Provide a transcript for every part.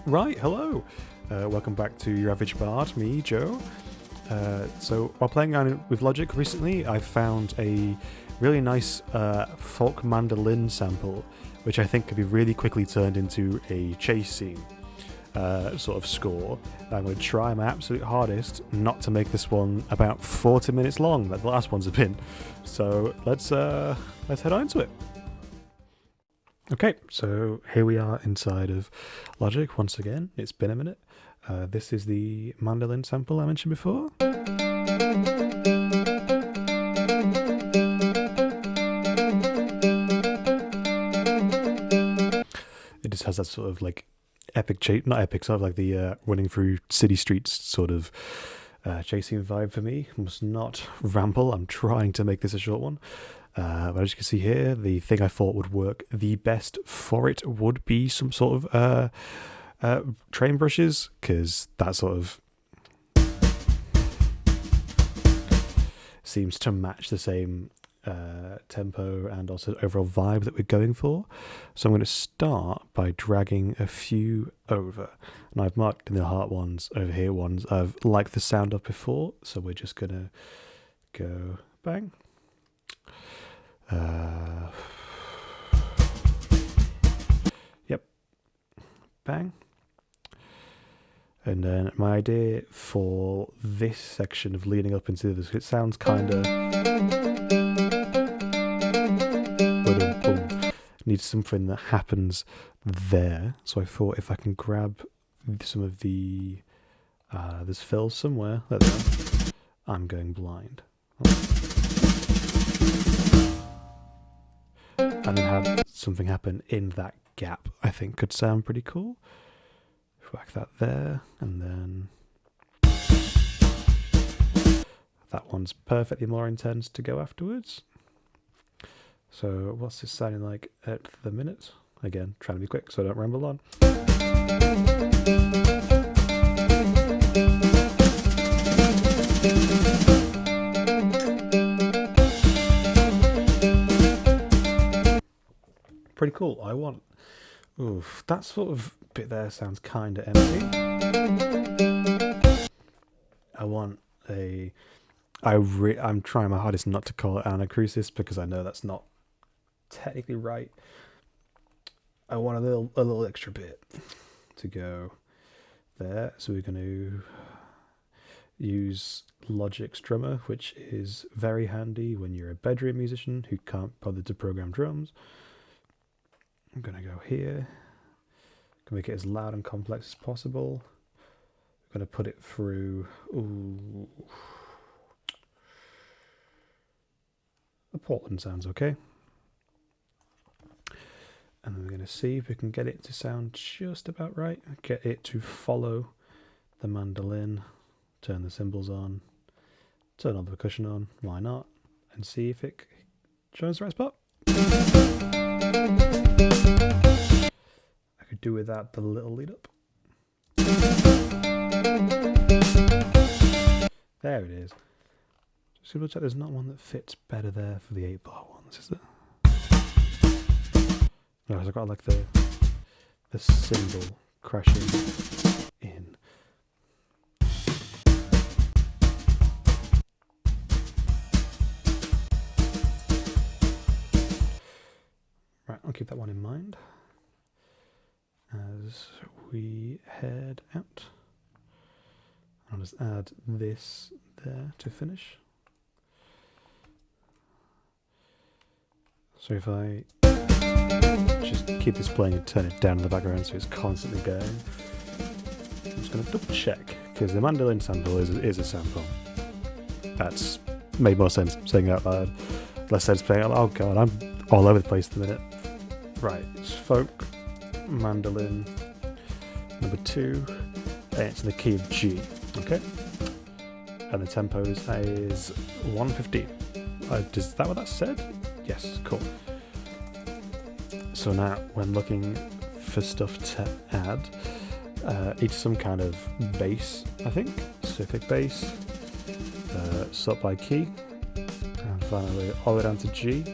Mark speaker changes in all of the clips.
Speaker 1: Right, hello. Welcome back to Your Average Bard, me, Joe. So while playing around with Logic recently, I found a really nice folk mandolin sample, which I think could be really quickly turned into a chase scene sort of score. I'm going to try my absolute hardest not to make this one about 40 minutes long, like the last ones have been. So let's head on into it. Okay, so here we are inside of Logic once again. It's been a minute. This is the mandolin sample I mentioned before. It just has that sort of like epic chase, not epic, sort of like the running through city streets sort of chasing vibe for me. Must not ramble. I'm trying to make this a short one. But as you can see here, the thing I thought would work the best for it would be some sort of train brushes, because that sort of seems to match the same tempo and also overall vibe that we're going for. So I'm going to start by dragging a few over, and I've marked in the heart ones over here ones I've liked the sound of before, so we're just going to go bang. Yep, bang. And then my idea for this section of leading up into this, it sounds kind of needs something that happens there. So I thought if I can grab some of the there's fills somewhere. There they are. I'm going blind. And then have something happen in that gap, I think could sound pretty cool. Whack that there, and then that one's perfectly more intense to go afterwards. So what's this sounding like at the minute? Again, trying to be quick so I don't ramble on. Pretty cool. I want... Oof, that sort of bit there sounds kind of empty. I want a... I'm trying my hardest not to call it anacrusis, because I know that's not technically right. I want a little extra bit to go there. So we're going to use Logic's drummer, which is very handy when you're a bedroom musician who can't bother to program drums. I'm going to go here, can make it as loud and complex as possible. I'm going to put it through, the Portland sounds okay. And then we're going to see if we can get it to sound just about right, get it to follow the mandolin, turn the cymbals on, turn all the percussion on, why not, and see if it joins the right spot. I could do without the little lead up. There it is. Just double check there's not one that fits better there for the 8-bar ones, is there? No, I've got like the cymbal crashing in. Right, I'll keep that one in mind as we head out. I'll just add this there to finish. So if I just keep this playing and turn it down in the background so it's constantly going, I'm just going to double check, because the mandolin sample is a sample. That's made more sense saying it out loud, less sense playing out loud. Oh god, I'm all over the place at the minute. Right, it's folk, mandolin, number 2, and it's in the key of G, okay? And the tempo is 115. Is that what that said? Yes, cool. So now, when looking for stuff to add, it's some kind of bass, I think, specific bass, sort by key, and finally all the way down to G.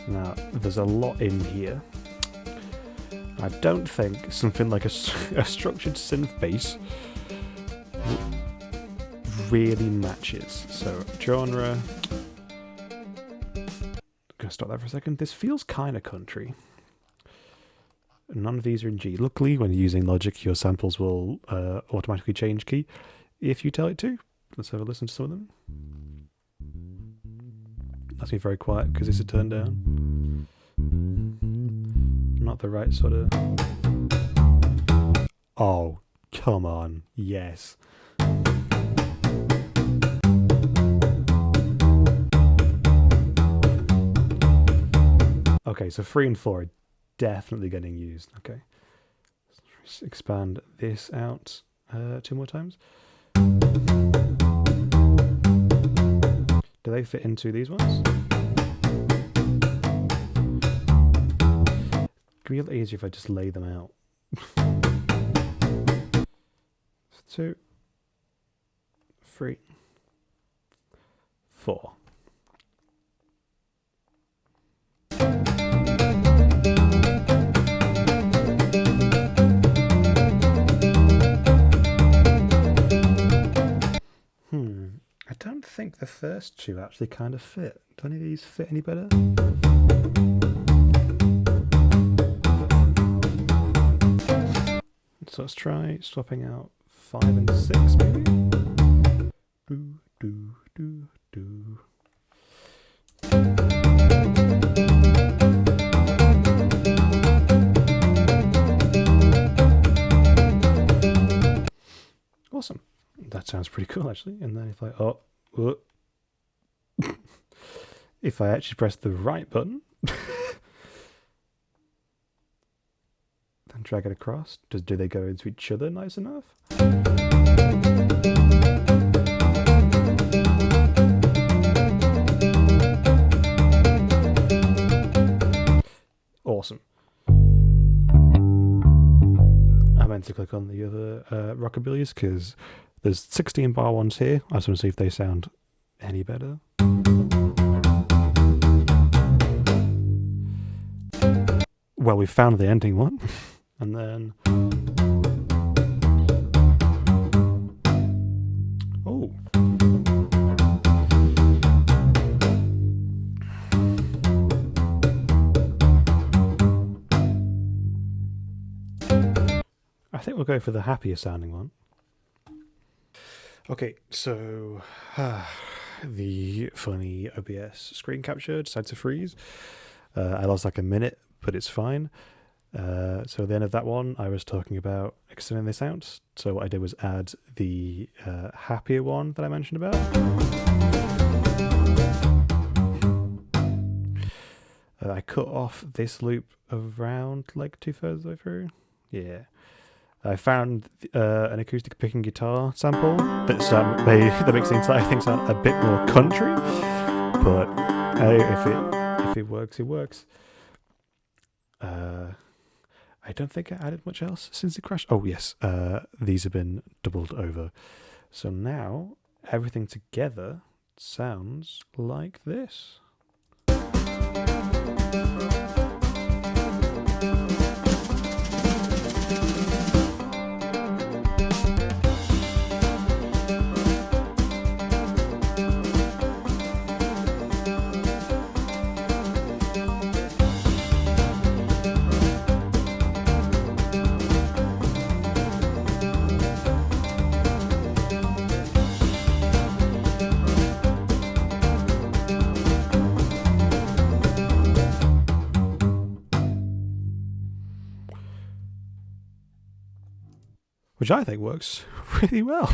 Speaker 1: Now, there's a lot in here. I don't think something like a structured synth bass really matches. So, genre. I'm gonna stop that for a second. This feels kind of country. None of these are in G. Luckily, when you're using Logic, your samples will automatically change key if you tell it to. Let's have a listen to some of them. That's me very quiet because it's a turn down. Not the right sort of... Oh, come on. Yes. Okay, so 3 and 4 are definitely getting used. Okay. Let's expand this out 2 more times. Do they fit into these ones? It'd be a little easier if I just lay them out. 2, 3, 4. I don't think the first 2 actually kind of fit. Do any of these fit any better? So let's try swapping out 5 and 6 maybe? Do, do, do, do. Awesome. That sounds pretty cool actually. And then if I if I actually press the right button then drag it across, do they go into each other nice enough? Awesome. I meant to click on the other rockabillys because there's 16 bar ones here. I just want to see if they sound any better. Well, we found the ending one. And then... Oh. I think we'll go for the happier sounding one. Okay, so the funny OBS screen capture decided to freeze. I lost like a minute, but it's fine. So at the end of that one, I was talking about extending this out. So what I did was add the happier one that I mentioned about. I cut off this loop around like 2/3 of the way through. Yeah. I found an acoustic picking guitar sample that makes the entire thing sound a bit more country. But if it works, it works. I don't think I added much else since it crashed. Oh yes, these have been doubled over. So now everything together sounds like this. Which I think works really well.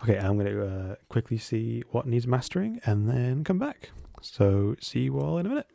Speaker 1: Okay, I'm going to quickly see what needs mastering and then come back. So see you all in a minute.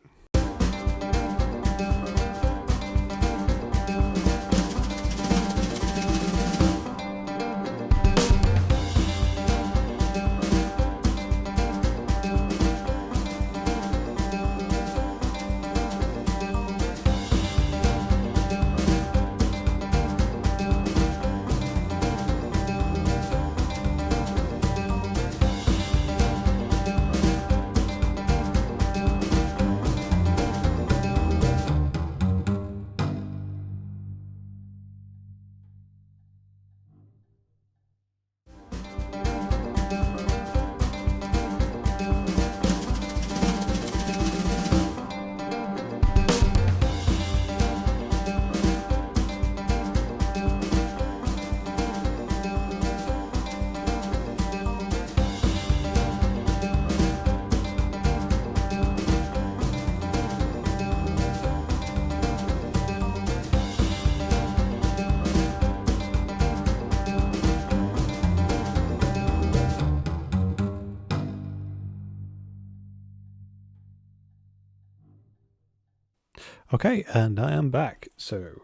Speaker 1: Okay, and I am back. So,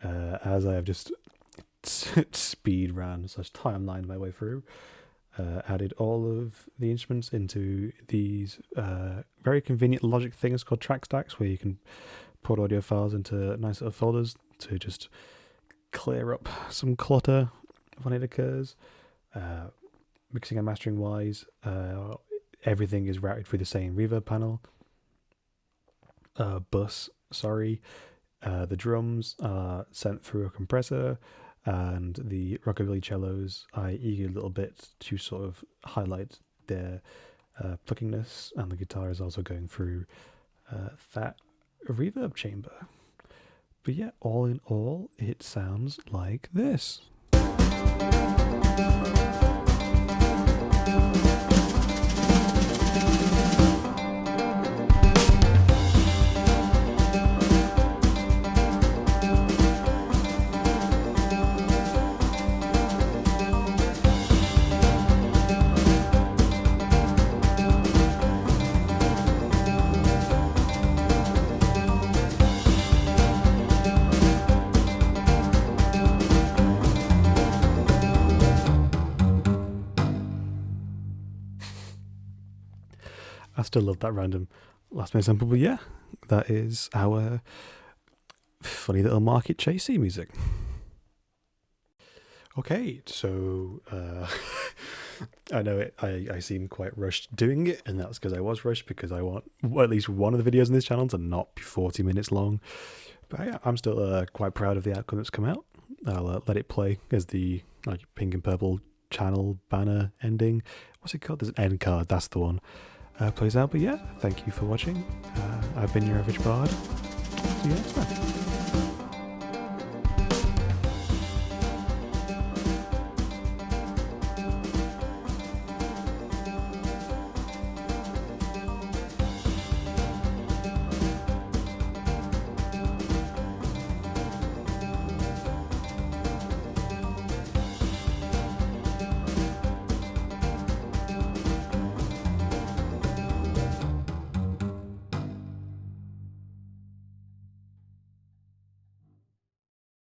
Speaker 1: as I have just speed ran / timelined my way through, added all of the instruments into these very convenient Logic things called track stacks, where you can put audio files into nice little folders to just clear up some clutter when it occurs. Mixing and mastering wise, everything is routed through the same reverb panel. Bus, sorry. The drums are sent through a compressor, and the rockabilly cellos I EQ a little bit to sort of highlight their pluckiness, and the guitar is also going through that reverb chamber. But yeah, all in all, it sounds like this. I still love that random last minute sample, but yeah, that is our funny little market chasey music. Okay, so I know I seem quite rushed doing it, and that's because I was rushed because I want at least one of the videos on this channel to not be 40 minutes long. But yeah, I'm still quite proud of the outcome that's come out. I'll let it play as the pink and purple channel banner ending. What's it called? There's an end card, that's the one. Plays out, but yeah, thank you for watching. I've been your average bard. See you next time.